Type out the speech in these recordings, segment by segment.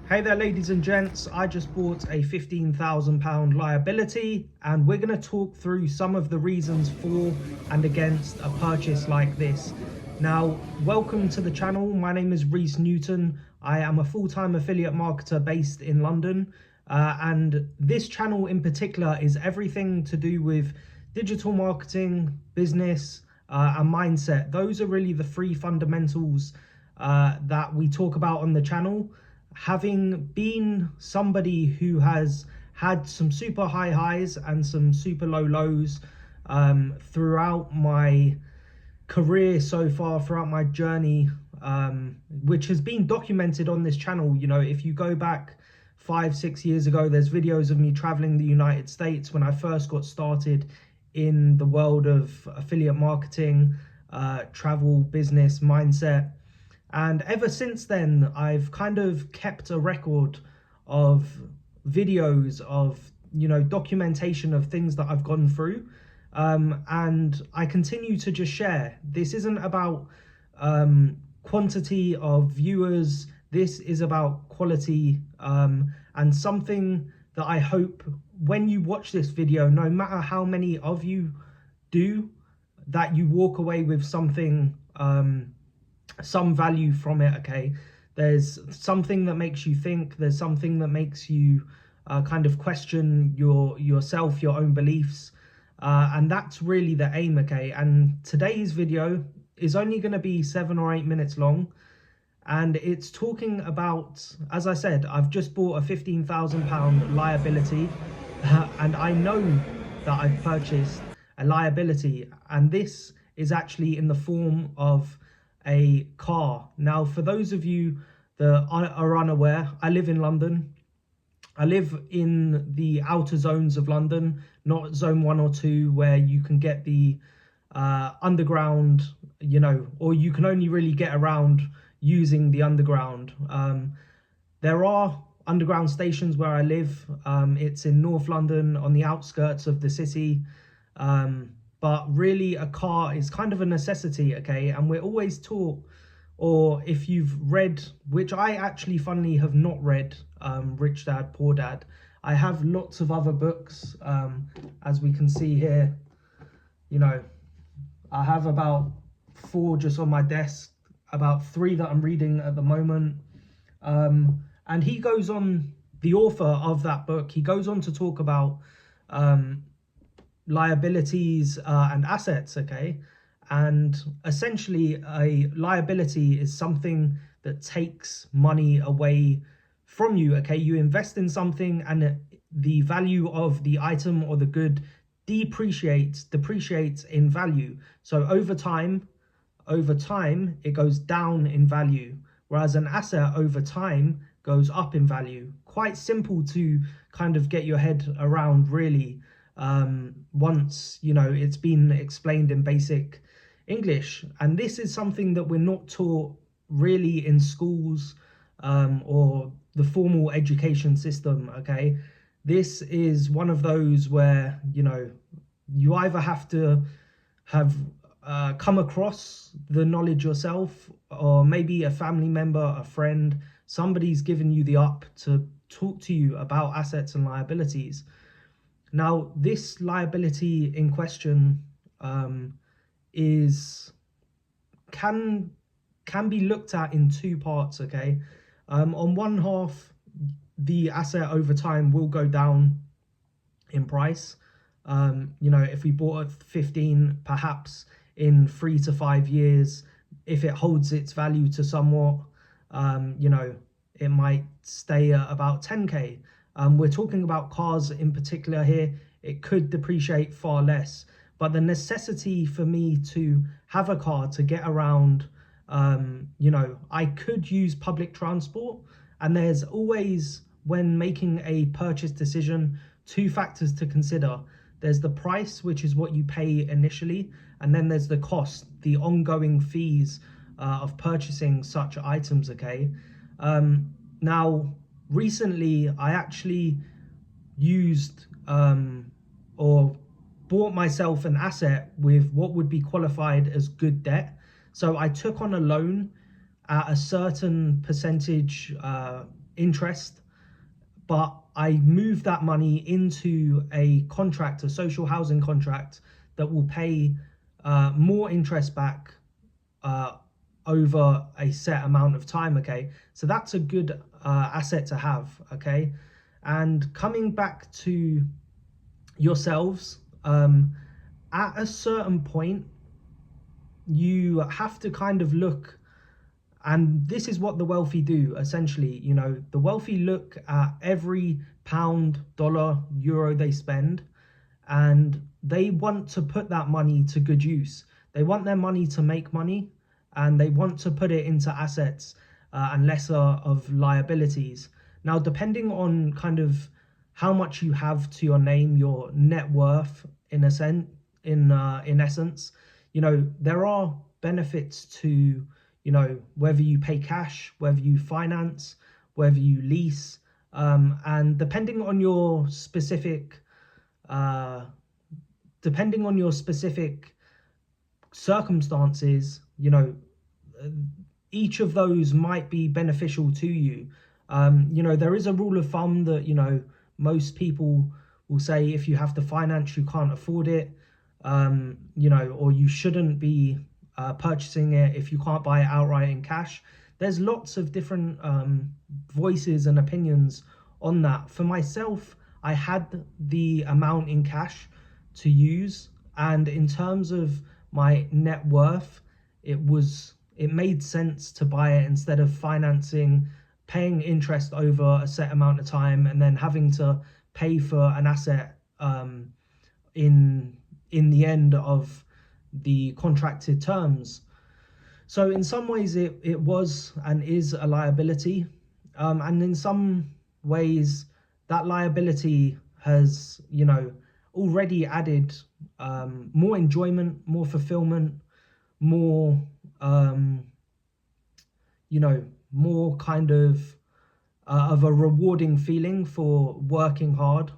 Hey there ladies and gents, I just bought a £15,000 liability and we're going to talk through some of the reasons for and against a purchase like this. Now, welcome to the channel. My name is Reese Newton. I am a full-time affiliate marketer based in London, and this channel in particular is everything to do with digital marketing, business, and mindset. Those are really the three fundamentals that we talk about on the channel. Having been somebody who has had some super high highs and some super low lows throughout my career so far, throughout my journey, which has been documented on this channel. You know, if you go back 5-6 years ago, there's videos of me traveling the United States when I first got started in the world of affiliate marketing, travel, business, mindset. And ever since then, I've kind of kept a record of videos of, documentation of things that I've gone through. And I continue to just share. This isn't about quantity of viewers. This is about quality, and something that I hope when you watch this video, no matter how many of you do, that you walk away with something, some value from it. Okay, there's something that makes you think, there's something that makes you kind of question yourself, your own beliefs, and that's really the aim. Okay, and today's video is only going to be 7 or 8 minutes long, and it's talking about, as I said, I've just bought a £15,000 liability, and I know that I've purchased a liability, and this is actually in the form of a car. Now, for those of you that are unaware, I live in London. I live in the outer zones of London, not zone 1 or 2, where you can get the underground, or you can only really get around using the underground. There are underground stations where I live. It's in North London, on the outskirts of the city. But really a car is kind of a necessity, okay? And we're always taught, or if you've read, which I actually funnily have not read, Rich Dad, Poor Dad. I have lots of other books, as we can see here. I have about 4 just on my desk, about 3 that I'm reading at the moment. And he goes on, the author of that book, he goes on to talk about liabilities and assets, okay? And essentially a liability is something that takes money away from you, okay? You invest in something and the value of the item or the good depreciates in value. So over time it goes down in value, whereas an asset over time goes up in value. Quite simple to kind of get your head around, really, once it's been explained in basic English. And this is something that we're not taught really in schools, or the formal education system, okay? This is one of those where you either have to have come across the knowledge yourself, or maybe a family member, a friend, somebody's given you the up to talk to you about assets and liabilities. Now, this liability in question can be looked at in 2 parts, okay? On one half, the asset over time will go down in price. If we bought at 15, perhaps in 3 to 5 years, if it holds its value to somewhat, it might stay at about 10k. We're talking about cars in particular here. It could depreciate far less, but the necessity for me to have a car to get around, I could use public transport, and there's always, when making a purchase decision, 2 factors to consider. There's the price, which is what you pay initially, and then there's the cost, the ongoing fees of purchasing such items, okay? Now, recently, I actually used or bought myself an asset with what would be qualified as good debt. So I took on a loan at a certain percentage interest, but I move that money into a contract, a social housing contract that will pay more interest back uh, over a set amount of time. Okay, so that's a good asset to have. Okay, and coming back to yourselves, at a certain point, you have to kind of look, and this is what the wealthy do essentially. You know, the wealthy look at every pound, dollar, euro they spend, and they want to put that money to good use. They want their money to make money, and they want to put it into assets and lesser of liabilities. Now, depending on kind of how much you have to your name, your net worth, in a sense, in essence, you know, there are benefits to, you know, whether you pay cash, whether you finance, whether you lease, and uh, depending on your specific circumstances, you know, each of those might be beneficial to you. You know, there is a rule of thumb that, you know, most people will say if you have to finance, you can't afford it, you know, or you shouldn't be purchasing it if you can't buy it outright in cash. There's lots of different voices and opinions on that. For myself, I had the amount in cash to use, and in terms of my net worth, it made sense to buy it instead of financing, paying interest over a set amount of time, and then having to pay for an asset in the end of the contracted terms. So in some ways it was and is a liability, and in some ways that liability has, you know, already added more enjoyment, more fulfillment, more you know, more kind of a rewarding feeling for working hard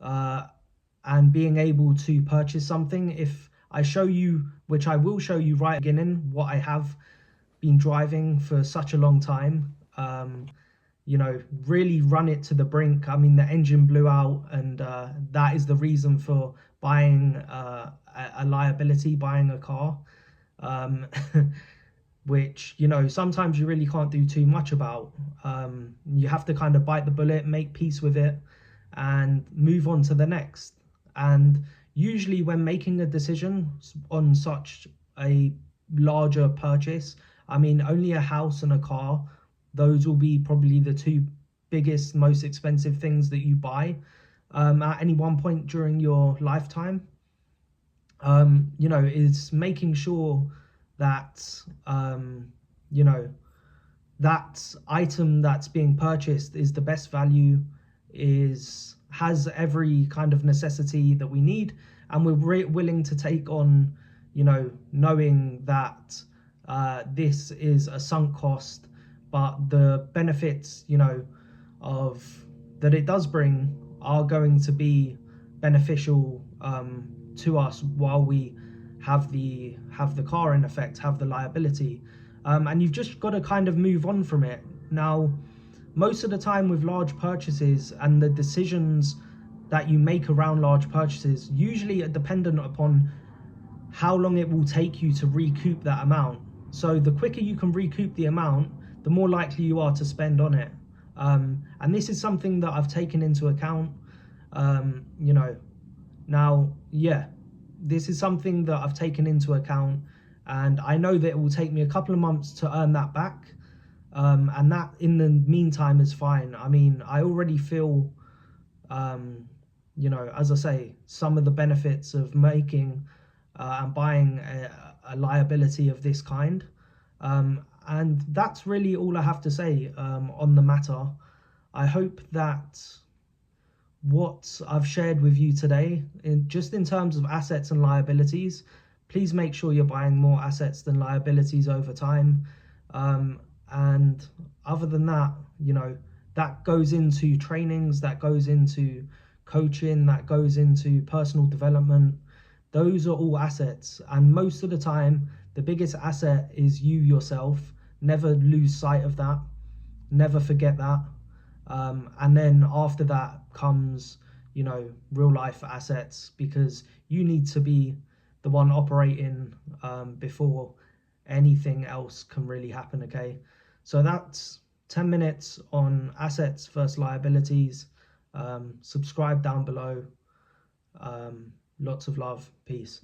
and being able to purchase something. If I show you, which I will show you right at the beginning, what I have been driving for such a long time, you know, really run it to the brink. I mean, the engine blew out, and that is the reason for buying a liability, buying a car, which, you know, sometimes you really can't do too much about. You have to kind of bite the bullet, make peace with it, and move on to the next. And usually when making a decision on such a larger purchase, I mean, only a house and a car, those will be probably the two biggest, most expensive things that you buy at any one point during your lifetime. You know, is making sure that, you know, that item that's being purchased is the best value, has every kind of necessity that we need, and we're willing to take on, you know, knowing that this is a sunk cost, but the benefits, you know, of that it does bring are going to be beneficial to us while we have the car, in effect, have the liability, and you've just got to kind of move on from it. Now, most of the time with large purchases and the decisions that you make around large purchases usually are dependent upon how long it will take you to recoup that amount. So the quicker you can recoup the amount, the more likely you are to spend on it. And this is something that I've taken into account. You know, now, yeah, this is something that I've taken into account, and I know that it will take me a couple of months to earn that back. And that in the meantime is fine. I mean, I already feel, you know, as I say, some of the benefits of making and buying a liability of this kind. And that's really all I have to say on the matter. I hope that what I've shared with you today, just in terms of assets and liabilities, please make sure you're buying more assets than liabilities over time. And other than that, you know, that goes into trainings, that goes into coaching, that goes into personal development. Those are all assets, and most of the time the biggest asset is you yourself. Never lose sight of that, never forget that. And then after that comes, real life assets, because you need to be the one operating before anything else can really happen. Okay, so that's 10 minutes on assets versus liabilities. Subscribe down below. Lots of love. Peace.